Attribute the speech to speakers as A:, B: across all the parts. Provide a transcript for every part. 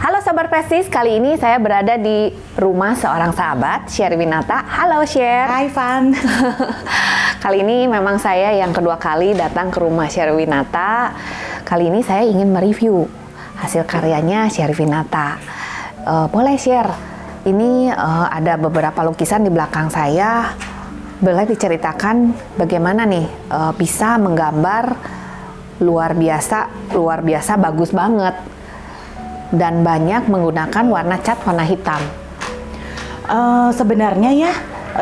A: Halo Sobat Prestis, kali ini saya berada di rumah seorang sahabat, Sherry Winata. Halo Sher.
B: Hai Van.
A: Kali ini memang saya yang kedua kali datang ke rumah Sherry Winata. Kali ini saya ingin mereview hasil karyanya Sherry Winata. Boleh share? Ini ada beberapa lukisan di belakang saya. Boleh diceritakan bagaimana nih bisa menggambar luar biasa bagus banget. Dan banyak menggunakan warna cat warna hitam.
B: Sebenarnya ya,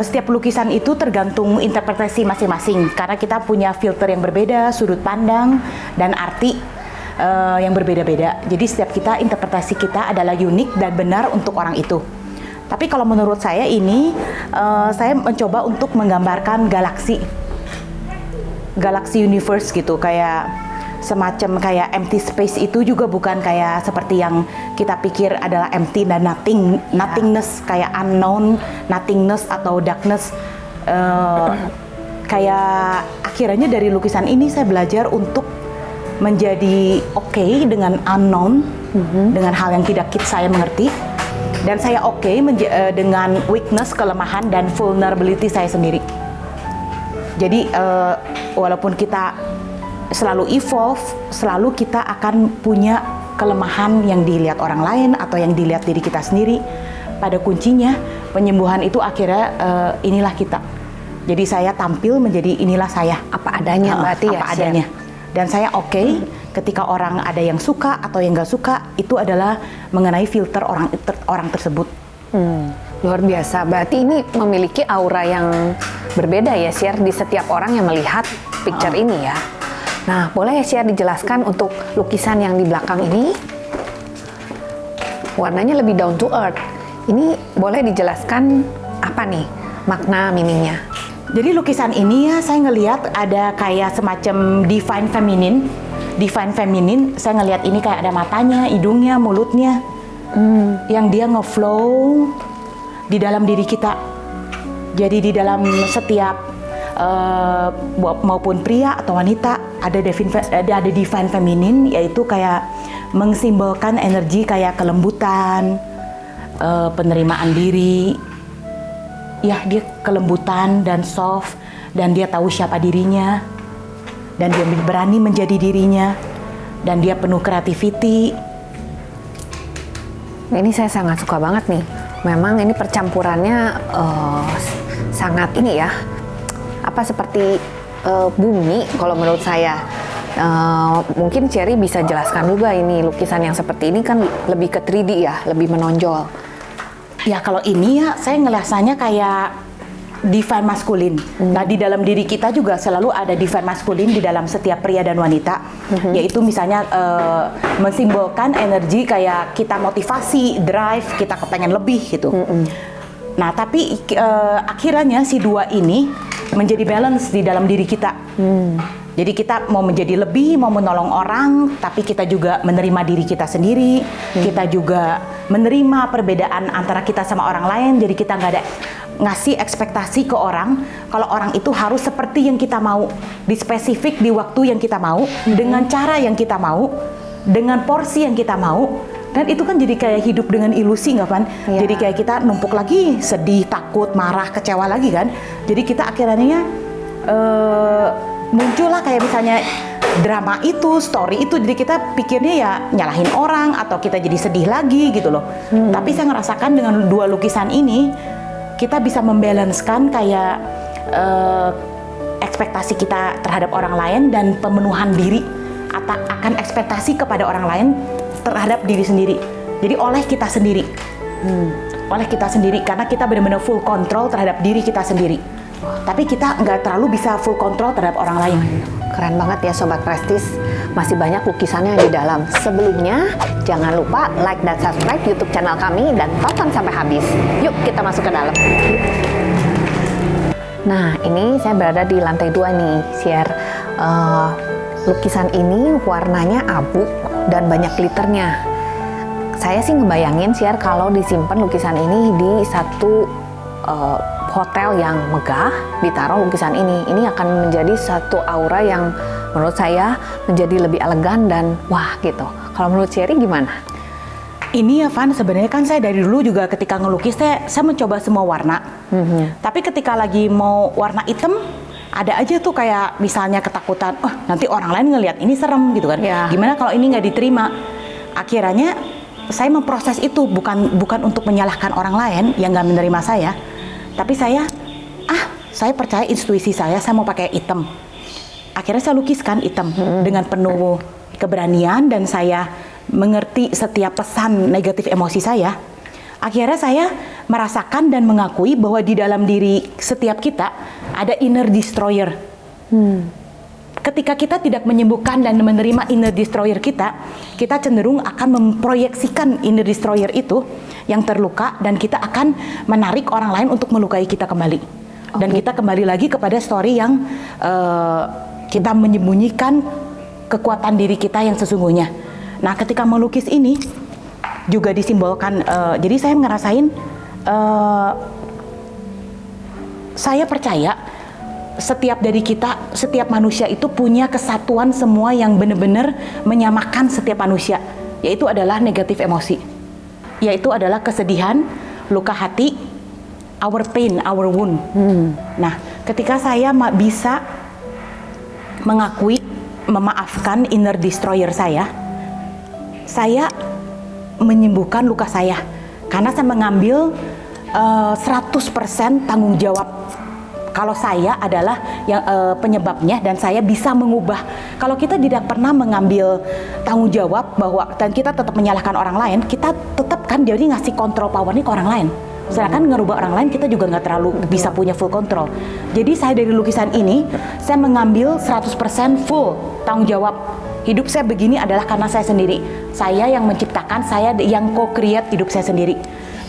B: setiap lukisan itu tergantung interpretasi masing-masing. Karena kita punya filter yang berbeda, sudut pandang, dan arti yang berbeda-beda. Jadi setiap interpretasi kita adalah unik dan benar untuk orang itu. Tapi kalau menurut saya ini, saya mencoba untuk menggambarkan galaksi universe gitu, kayak semacam kayak empty space itu juga bukan kayak seperti yang kita pikir adalah empty dan nothingness, kayak unknown, nothingness atau darkness. Kayak akhirnya dari lukisan ini saya belajar untuk menjadi okay dengan unknown, dengan hal yang tidak saya mengerti, dan saya okay dengan weakness, kelemahan, dan vulnerability saya sendiri. Jadi walaupun kita selalu evolve, selalu kita akan punya kelemahan yang dilihat orang lain atau yang dilihat diri kita sendiri. Pada kuncinya, penyembuhan itu akhirnya inilah kita. Jadi saya tampil menjadi inilah saya.
A: Apa adanya berarti ya?
B: Apa adanya. Dan saya ketika orang ada yang suka atau yang nggak suka, itu adalah mengenai filter orang tersebut.
A: Luar biasa. Berarti ini memiliki aura yang berbeda ya, share di setiap orang yang melihat picture ini ya. Nah, boleh ya share dijelaskan untuk lukisan yang di belakang ini? Warnanya lebih down to earth. Ini boleh dijelaskan apa nih makna meaningnya?
B: Jadi lukisan ini ya saya ngelihat ada kayak semacam divine feminine. Divine feminine, saya ngelihat ini kayak ada matanya, hidungnya, mulutnya. Yang dia ngeflow di dalam diri kita. Jadi di dalam setiap maupun pria atau wanita ada divine feminine, yaitu kayak mengsimbolkan energi kayak kelembutan, penerimaan diri. Ya, dia kelembutan dan soft, dan dia tahu siapa dirinya, dan dia berani menjadi dirinya, dan dia penuh creativity.
A: Ini saya sangat suka banget nih. Memang ini percampurannya sangat ini ya, seperti bumi kalau menurut saya. Mungkin Cherry bisa jelaskan juga, ini lukisan yang seperti ini kan lebih ke 3D ya, lebih menonjol.
B: Ya kalau ini ya saya ngerasanya kayak divine maskulin. Nah di dalam diri kita juga selalu ada divine maskulin di dalam setiap pria dan wanita. Yaitu misalnya mensimbolkan energi kayak kita motivasi, drive, kita kepengen lebih gitu. Nah tapi akhirnya si dua ini menjadi balance di dalam diri kita. Jadi kita mau menjadi lebih, mau menolong orang, tapi kita juga menerima diri kita sendiri. Kita juga menerima perbedaan antara kita sama orang lain. Jadi kita nggak ada ngasih ekspektasi ke orang kalau orang itu harus seperti yang kita mau, di spesifik di waktu yang kita mau, dengan cara yang kita mau, dengan porsi yang kita mau. Dan itu kan jadi kayak hidup dengan ilusi, nggak Van? Ya. Jadi kayak kita numpuk lagi, sedih, takut, marah, kecewa lagi kan. Jadi kita akhirnya muncullah kayak misalnya drama itu, story itu. Jadi kita pikirnya ya nyalahin orang atau kita jadi sedih lagi gitu loh. Tapi saya ngerasakan dengan dua lukisan ini, kita bisa membalanskan kayak ekspektasi kita terhadap orang lain dan pemenuhan diri akan ekspektasi kepada orang lain terhadap diri sendiri. Jadi oleh kita sendiri. Oleh kita sendiri, karena kita benar-benar full control terhadap diri kita sendiri. Tapi kita nggak terlalu bisa full control terhadap orang lain.
A: Keren banget ya Sobat Prestis. Masih banyak lukisannya di dalam. Sebelumnya, jangan lupa like dan subscribe YouTube channel kami dan tonton sampai habis. Yuk kita masuk ke dalam. Nah, ini saya berada di lantai 2 nih, share. Lukisan ini warnanya abu dan banyak glitternya. Saya sih ngebayangin share kalau disimpan lukisan ini di satu hotel yang megah, ditaruh lukisan ini akan menjadi satu aura yang menurut saya menjadi lebih elegan dan wah gitu. Kalau menurut Cherry gimana?
B: Ini ya Van, sebenarnya kan saya dari dulu juga ketika ngelukis saya mencoba semua warna. Tapi ketika lagi mau warna hitam, ada aja tuh kayak misalnya ketakutan, oh nanti orang lain ngelihat ini serem gitu kan.
A: Ya.
B: Gimana kalau ini nggak diterima? Akhirnya saya memproses itu bukan untuk menyalahkan orang lain yang nggak menerima saya, tapi saya percaya intuisi saya mau pakai hitam. Akhirnya saya lukiskan hitam dengan penuh keberanian dan saya mengerti setiap pesan negatif emosi saya. Akhirnya saya merasakan dan mengakui bahwa di dalam diri setiap kita ada inner destroyer. Ketika kita tidak menyembuhkan dan menerima inner destroyer kita cenderung akan memproyeksikan inner destroyer itu yang terluka dan kita akan menarik orang lain untuk melukai kita kembali. Dan kita kembali lagi kepada story yang kita menyembunyikan kekuatan diri kita yang sesungguhnya. Nah, ketika melukis ini juga disimbolkan, jadi saya ngerasain, saya percaya setiap dari kita, setiap manusia itu punya kesatuan semua yang benar-benar menyamakan setiap manusia, yaitu adalah negatif emosi, yaitu adalah kesedihan, luka hati, our pain, our wound. Nah, ketika saya bisa mengakui, memaafkan inner destroyer saya menyembuhkan luka saya karena saya mengambil 100% tanggung jawab kalau saya adalah yang penyebabnya dan saya bisa mengubah. Kalau kita tidak pernah mengambil tanggung jawab bahwa dan kita tetap menyalahkan orang lain, kita tetap kan jadi ngasih kontrol powernya ke orang lain. Sedangkan ngerubah orang lain kita juga nggak terlalu bisa punya full control. Jadi saya dari lukisan ini saya mengambil 100% full tanggung jawab. Hidup saya begini adalah karena saya sendiri. Saya yang menciptakan, saya yang co-create hidup saya sendiri.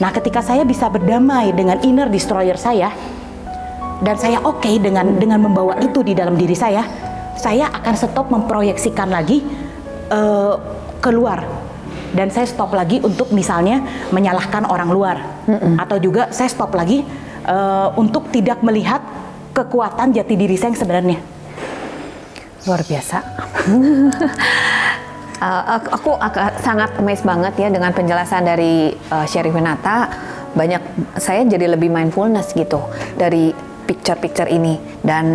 B: Nah, ketika saya bisa berdamai dengan inner destroyer saya dan saya oke dengan membawa itu di dalam diri saya akan stop memproyeksikan lagi keluar. Dan saya stop lagi untuk misalnya menyalahkan orang luar. Atau juga saya stop lagi untuk tidak melihat kekuatan jati diri saya yang sebenarnya.
A: Luar biasa. Aku sangat amazed banget ya dengan penjelasan dari Sherwinata. Saya jadi lebih mindfulness gitu dari picture-picture ini. Dan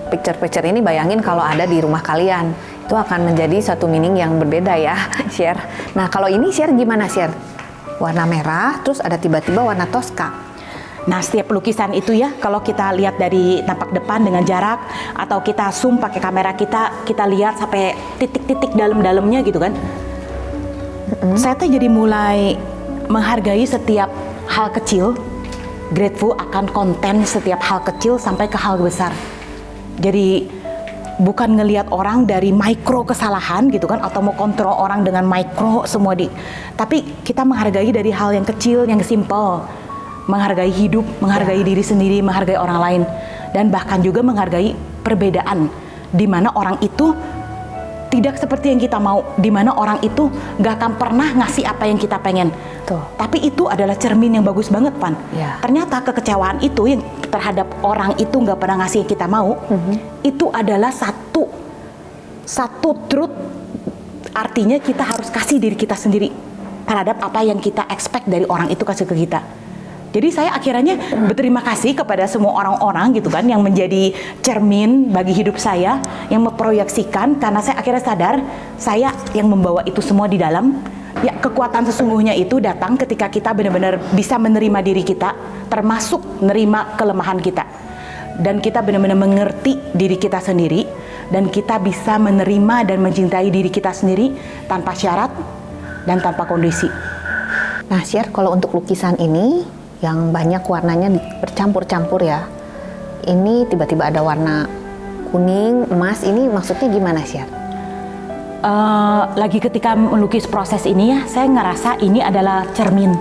A: picture-picture ini bayangin kalau ada di rumah kalian, itu akan menjadi satu meaning yang berbeda ya, Sher. Nah, kalau ini Sher gimana, Sher? Warna merah, terus ada tiba-tiba warna Tosca.
B: Nah, setiap lukisan itu ya, kalau kita lihat dari tampak depan dengan jarak, atau kita zoom pakai kamera kita lihat sampai titik-titik dalam-dalamnya gitu kan. Saya tuh jadi mulai menghargai setiap hal kecil, grateful akan konten setiap hal kecil sampai ke hal besar. Jadi bukan ngelihat orang dari mikro kesalahan gitu kan, atau mau kontrol orang dengan mikro semua tapi kita menghargai dari hal yang kecil, yang simple. Menghargai hidup, menghargai diri sendiri, menghargai orang lain, dan bahkan juga menghargai perbedaan, di mana orang itu tidak seperti yang kita mau, di mana orang itu nggak akan pernah ngasih apa yang kita pengen.
A: Tuh.
B: Tapi itu adalah cermin yang bagus banget, Pan.
A: Ya.
B: Ternyata kekecewaan itu yang terhadap orang itu nggak pernah ngasih yang kita mau, itu adalah satu truth. Artinya kita harus kasih diri kita sendiri terhadap apa yang kita expect dari orang itu kasih ke kita. Jadi saya akhirnya berterima kasih kepada semua orang-orang gitu kan yang menjadi cermin bagi hidup saya, yang memproyeksikan, karena saya akhirnya sadar saya yang membawa itu semua di dalam. Ya, kekuatan sesungguhnya itu datang ketika kita benar-benar bisa menerima diri kita, termasuk menerima kelemahan kita. Dan kita benar-benar mengerti diri kita sendiri, dan kita bisa menerima dan mencintai diri kita sendiri tanpa syarat dan tanpa kondisi.
A: Nah, Sher, kalau untuk lukisan ini yang banyak warnanya bercampur-campur ya. Ini tiba-tiba ada warna kuning, emas. Ini maksudnya gimana, Sher?
B: Lagi ketika melukis proses ini ya, saya ngerasa ini adalah cermin.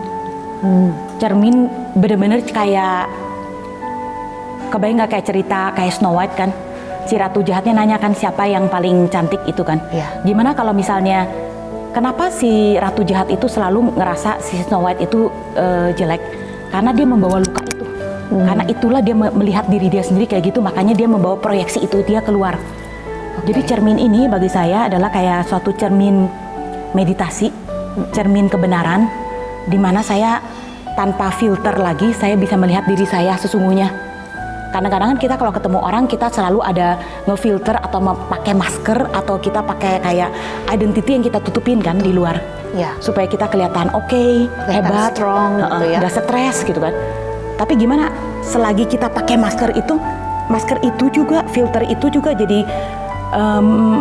B: Cermin bener-bener kayak, kebayang nggak kayak cerita kayak Snow White kan? Si Ratu Jahatnya nanya kan siapa yang paling cantik itu kan?
A: Iya.
B: Gimana kalau misalnya, kenapa si Ratu Jahat itu selalu ngerasa si Snow White itu jelek? Karena dia membawa luka itu. Karena itulah dia melihat diri dia sendiri kayak gitu, makanya dia membawa proyeksi itu dia keluar. Jadi cermin ini bagi saya adalah kayak suatu cermin meditasi, cermin kebenaran, Dimana saya tanpa filter lagi, saya bisa melihat diri saya sesungguhnya. Kadang-kadang kan kita kalau ketemu orang, kita selalu ada ngefilter atau pakai masker, atau kita pakai kayak identity yang kita tutupin kan di luar.
A: Ya.
B: Supaya kita kelihatan oke, hebat,
A: strong gitu ya.
B: nggak stres gitu kan. Tapi gimana selagi kita pakai masker itu juga, filter itu juga jadi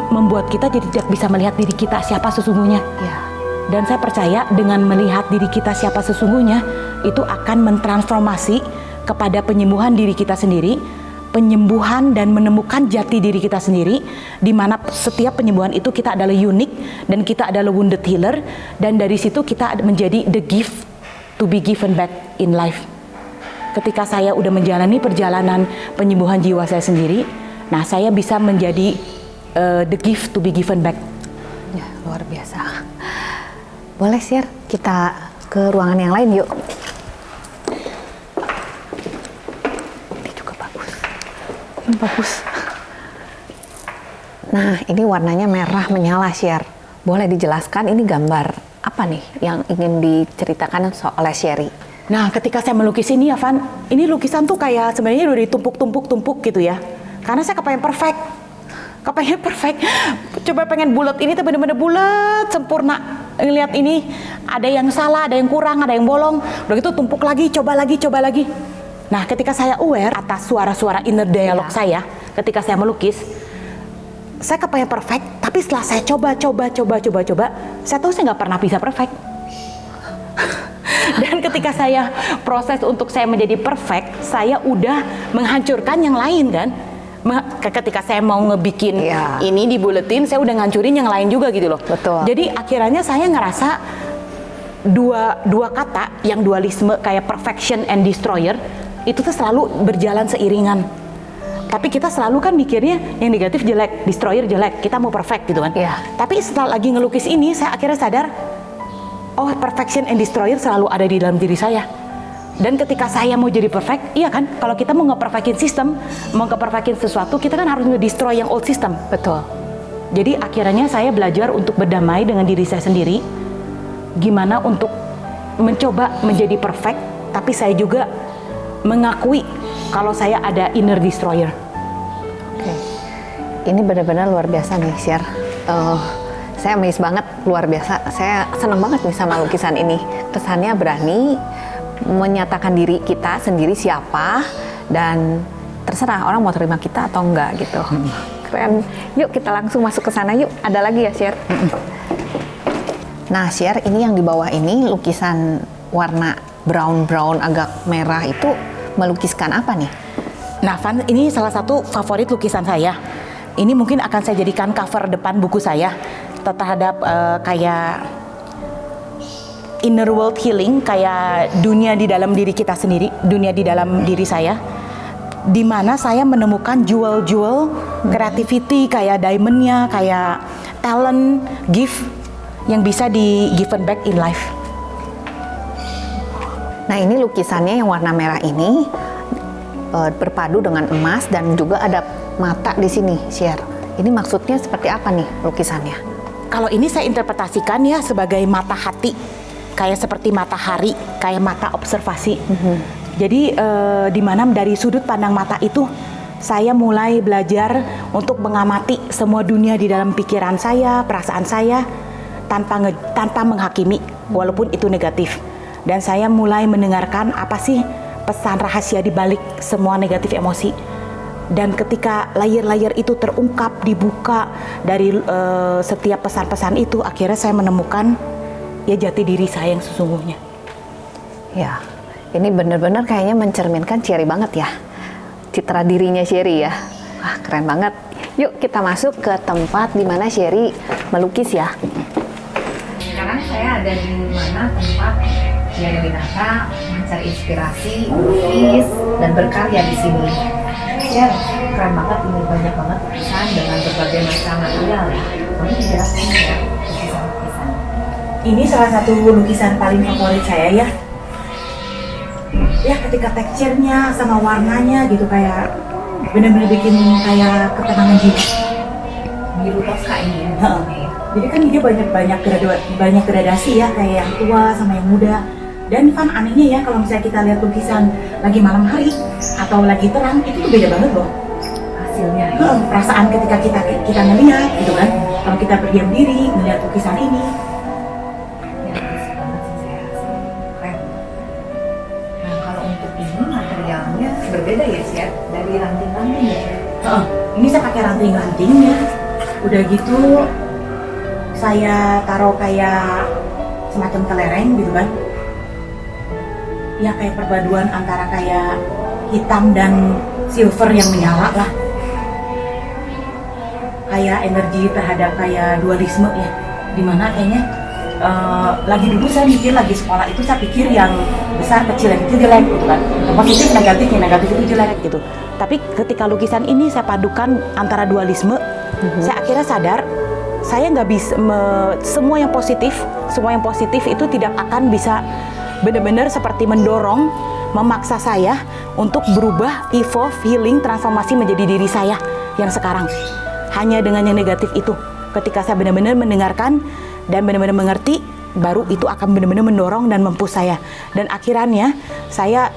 B: membuat kita jadi tidak bisa melihat diri kita siapa sesungguhnya.
A: Ya.
B: Dan saya percaya dengan melihat diri kita siapa sesungguhnya, itu akan mentransformasi kepada penyembuhan diri kita sendiri, penyembuhan dan menemukan jati diri kita sendiri, di mana setiap penyembuhan itu kita adalah unik dan kita adalah wounded healer, dan dari situ kita menjadi the gift to be given back in life. Ketika saya udah menjalani perjalanan penyembuhan jiwa saya sendiri, nah saya bisa menjadi the gift to be given back.
A: Ya, luar biasa. Boleh share, kita ke ruangan yang lain yuk. Bagus. Nah, ini warnanya merah menyala, Sher. Boleh dijelaskan ini gambar apa nih yang ingin diceritakan oleh Sherry?
B: Nah, ketika saya melukis ini ya, Van, ini lukisan tuh kayak sebenarnya udah ditumpuk-tumpuk gitu ya. Karena saya kepengen perfect. Coba pengen bulat, ini tuh bener-bener bulat, sempurna. Ngelihat ini, ada yang salah, ada yang kurang, ada yang bolong. Udah gitu tumpuk lagi, coba lagi. Nah, ketika saya aware atas suara-suara inner dialog saya, ketika saya melukis, saya kepengen perfect, tapi setelah saya coba, saya tahu saya nggak pernah bisa perfect. Dan ketika saya proses untuk saya menjadi perfect, saya udah menghancurkan yang lain kan. Ketika saya mau ngebikin ini dibuletin, saya udah ngancurin yang lain juga gitu loh.
A: Betul.
B: Jadi akhirnya saya ngerasa dua kata yang dualisme kayak perfection and destroyer, itu tuh selalu berjalan seiringan. Tapi kita selalu kan mikirnya yang negatif jelek, destroyer jelek, kita mau perfect gitu kan.
A: Iya.
B: Tapi setelah lagi ngelukis ini, saya akhirnya sadar, oh perfection and destroyer selalu ada di dalam diri saya. Dan ketika saya mau jadi perfect, iya kan, kalau kita mau nge-perfectin sistem, mau nge-perfectin sesuatu, kita kan harus nge-destroy yang old system.
A: Betul.
B: Jadi akhirnya saya belajar untuk berdamai dengan diri saya sendiri, gimana untuk mencoba menjadi perfect, tapi saya juga mengakui kalau saya ada inner destroyer.
A: Oke, ini benar-benar luar biasa nih, Sher. Saya amazed banget, luar biasa. Saya senang banget nih sama lukisan ini. Kesannya berani menyatakan diri kita sendiri siapa, dan terserah orang mau terima kita atau enggak gitu. Keren. Yuk kita langsung masuk ke sana yuk. Ada lagi ya, Sher? Nah, Sher, ini yang di bawah ini lukisan warna brown agak merah itu melukiskan apa nih?
B: Nah, Van, ini salah satu favorit lukisan saya. Ini mungkin akan saya jadikan cover depan buku saya terhadap kayak inner world healing, kayak dunia di dalam diri kita sendiri, dunia di dalam diri saya, di mana saya menemukan jewel-jewel creativity kayak diamondnya, kayak talent, gift yang bisa di given back in life.
A: Nah, ini lukisannya yang warna merah ini berpadu dengan emas dan juga ada mata di sini, Sher. Ini maksudnya seperti apa nih lukisannya?
B: Kalau ini saya interpretasikan ya sebagai mata hati, kayak seperti matahari, kayak mata observasi. Jadi di mana dari sudut pandang mata itu saya mulai belajar untuk mengamati semua dunia di dalam pikiran saya, perasaan saya tanpa menghakimi walaupun itu negatif. Dan saya mulai mendengarkan apa sih pesan rahasia di balik semua negatif emosi. Dan ketika layer-layer itu terungkap, dibuka dari setiap pesan-pesan itu, akhirnya saya menemukan ya jati diri saya yang sesungguhnya.
A: Ya, ini benar-benar kayaknya mencerminkan Sherry banget ya. Citra dirinya Sherry ya. Wah, keren banget. Yuk kita masuk ke tempat di mana Sherry melukis ya. Sekarang saya ada di mana tempat Sherry Winata mencari inspirasi, melukis, dan berkarya di sini. Ya, keren banget, ini banyak banget lukisan dengan berbagai macam material ya. Boleh dijelaskan ya lukisan-lukisan?
B: Ini salah satu lukisan paling favorit saya ya. Ya, ketika teksturnya sama warnanya gitu kayak bener-bener bikin kayak ketenangan jiwa.
A: Biru Tosca ini ya.
B: Jadi kan dia banyak gradasi ya, kayak yang tua sama yang muda. Dan Van, anehnya ya kalau misalnya kita lihat lukisan lagi malam hari atau lagi terang, itu tuh beda banget loh
A: Hasilnya.
B: perasaan ketika kita ngelihat gitu kan. Kalau kita berdiam diri melihat lukisan ini.
A: Ya, bagus banget sih saya rasa. Keren. Nah, kalau untuk ini materialnya berbeda ya, Chef? Dari ranting-ranting ya?
B: Ini saya pakai ranting-ranting ya. Udah gitu saya taruh kayak semacam kelereng gitu kan. Ya kayak perpaduan antara kayak hitam dan silver yang menyala lah. Kayak energi terhadap kayak dualisme ya. Dimana kayaknya lagi dulu saya mikir lagi sekolah itu saya pikir yang besar kecil yang kecil jelek gitu kan. Yang positif negatif, yang negatif itu jelek gitu. Tapi ketika lukisan ini saya padukan antara dualisme, saya akhirnya sadar saya nggak bisa semua yang positif itu tidak akan bisa benar-benar seperti mendorong, memaksa saya untuk berubah, evolve, healing, transformasi menjadi diri saya yang sekarang. Hanya dengan yang negatif itu, ketika saya benar-benar mendengarkan dan benar-benar mengerti, baru itu akan benar-benar mendorong dan mempush saya. Dan akhirnya saya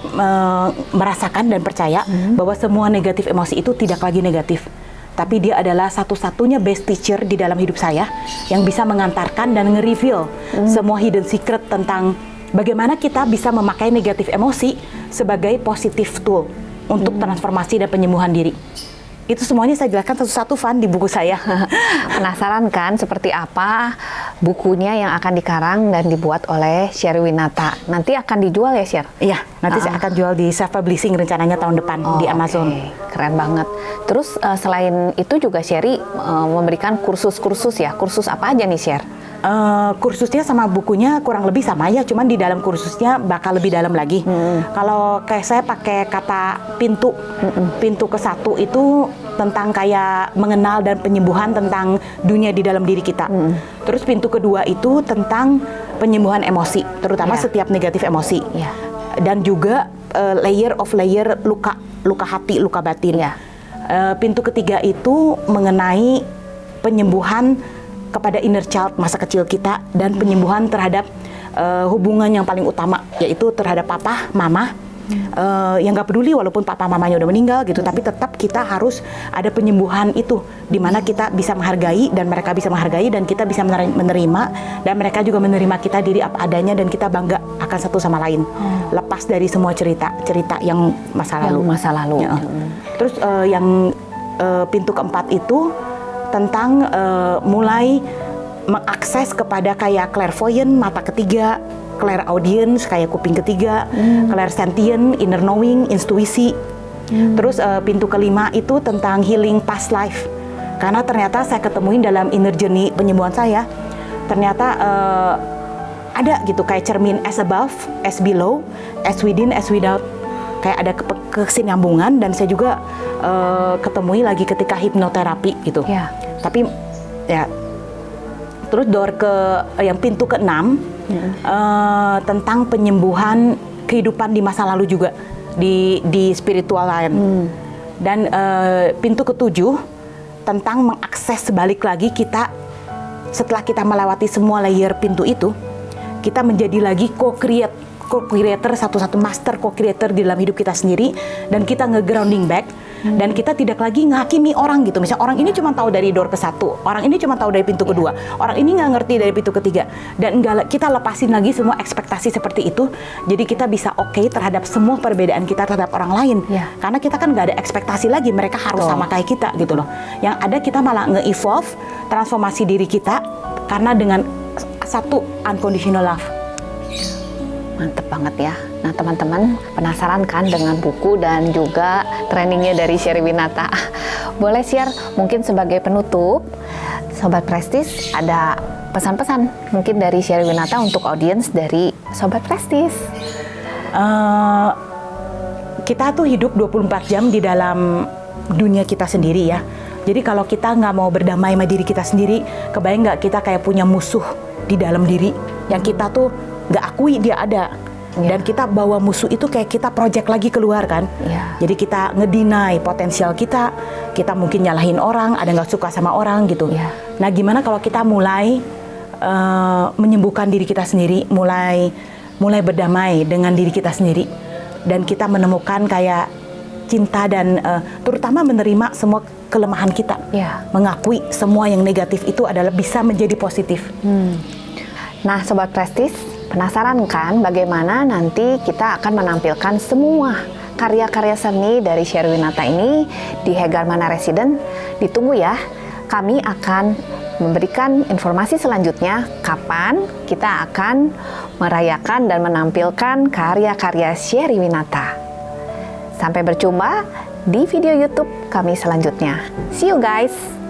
B: merasakan dan percaya bahwa semua negatif emosi itu tidak lagi negatif. Tapi dia adalah satu-satunya best teacher di dalam hidup saya yang bisa mengantarkan dan nge-reveal semua hidden secret tentang bagaimana kita bisa memakai negatif emosi sebagai positive tool untuk transformasi dan penyembuhan diri. Itu semuanya saya jelaskan satu-satu, Van, di buku saya.
A: Penasaran kan seperti apa bukunya yang akan dikarang dan dibuat oleh Sherry Winata? Nanti akan dijual ya, Sher?
B: Iya, nanti saya akan jual di self-publishing rencananya tahun depan di Amazon.
A: Keren banget. Terus selain itu juga Sherry memberikan kursus-kursus ya? Kursus apa aja nih, Sher?
B: Kursusnya sama bukunya kurang lebih sama ya, cuman di dalam kursusnya bakal lebih dalam lagi. Kalau kayak saya pakai kata pintu ke-1 itu tentang kayak mengenal dan penyembuhan tentang dunia di dalam diri kita. Terus pintu kedua itu tentang penyembuhan emosi, terutama setiap negatif emosi. Dan juga layer luka hati, luka batin. Pintu ketiga itu mengenai penyembuhan kepada inner child, masa kecil kita, dan penyembuhan terhadap hubungan yang paling utama, yaitu terhadap papa, mama, yang nggak peduli walaupun papa mamanya udah meninggal gitu, tapi tetap kita harus ada penyembuhan itu, di mana kita bisa menghargai dan mereka bisa menghargai dan kita bisa menerima dan mereka juga menerima kita diri apa adanya dan kita bangga akan satu sama lain, lepas dari semua cerita yang masa lalu. Terus yang pintu keempat itu tentang mulai mengakses kepada kayak clairvoyant, mata ketiga, clairaudience, kayak kuping ketiga, clairsentient, inner knowing, intuisi. Terus pintu kelima itu tentang healing past life. Karena ternyata saya ketemuin dalam inner journey penyembuhan saya, ternyata ada gitu kayak cermin as above, as below, as within, as without. Kayak ada kesinambungan dan saya juga ketemui lagi ketika hipnoterapi gitu. Tapi ya terus yang pintu ke-6 tentang penyembuhan kehidupan di masa lalu juga di spiritual lain. Dan pintu ke-7 tentang mengakses balik lagi kita setelah kita melewati semua layer pintu itu, kita menjadi lagi co-creator, satu-satu master co-creator di dalam hidup kita sendiri, dan kita nge-grounding back, dan kita tidak lagi ngehakimi orang gitu. Misalnya orang ini cuma tahu dari door ke-1, orang ini cuma tahu dari pintu kedua, orang ini nggak ngerti dari pintu ketiga, dan kita lepasin lagi semua ekspektasi seperti itu. Jadi kita bisa terhadap semua perbedaan kita terhadap orang lain, karena kita kan nggak ada ekspektasi lagi mereka harus sama kayak kita gitu loh. Yang ada kita malah nge-evolve, transformasi diri kita karena dengan satu unconditional love.
A: Mantep banget ya. Nah teman-teman penasaran kan dengan buku dan juga trainingnya dari Sherry Winata? Boleh share mungkin sebagai penutup, Sobat Prestis ada pesan-pesan mungkin dari Sherry Winata untuk audiens dari Sobat Prestis?
B: Kita tuh hidup 24 jam di dalam dunia kita sendiri ya. Jadi kalau kita nggak mau berdamai sama diri kita sendiri, kebayang nggak kita kayak punya musuh di dalam diri yang kita tuh nggak akui dia ada. Dan kita bawa musuh itu kayak kita project lagi keluar kan.
A: Iya.
B: Jadi kita ngedinai potensial kita mungkin nyalahin orang, ada nggak suka sama orang gitu.
A: Iya.
B: Nah gimana kalau kita mulai menyembuhkan diri kita sendiri, mulai berdamai dengan diri kita sendiri, dan kita menemukan kayak cinta dan terutama menerima semua kelemahan kita, mengakui semua yang negatif itu adalah bisa menjadi positif.
A: Nah, Sobat Prestis, penasaran kan bagaimana nanti kita akan menampilkan semua karya-karya seni dari Sherwinata ini di Hegarmana Residence? Ditunggu ya, kami akan memberikan informasi selanjutnya kapan kita akan merayakan dan menampilkan karya-karya Sherwinata. Sampai berjumpa di video YouTube kami selanjutnya. See you guys!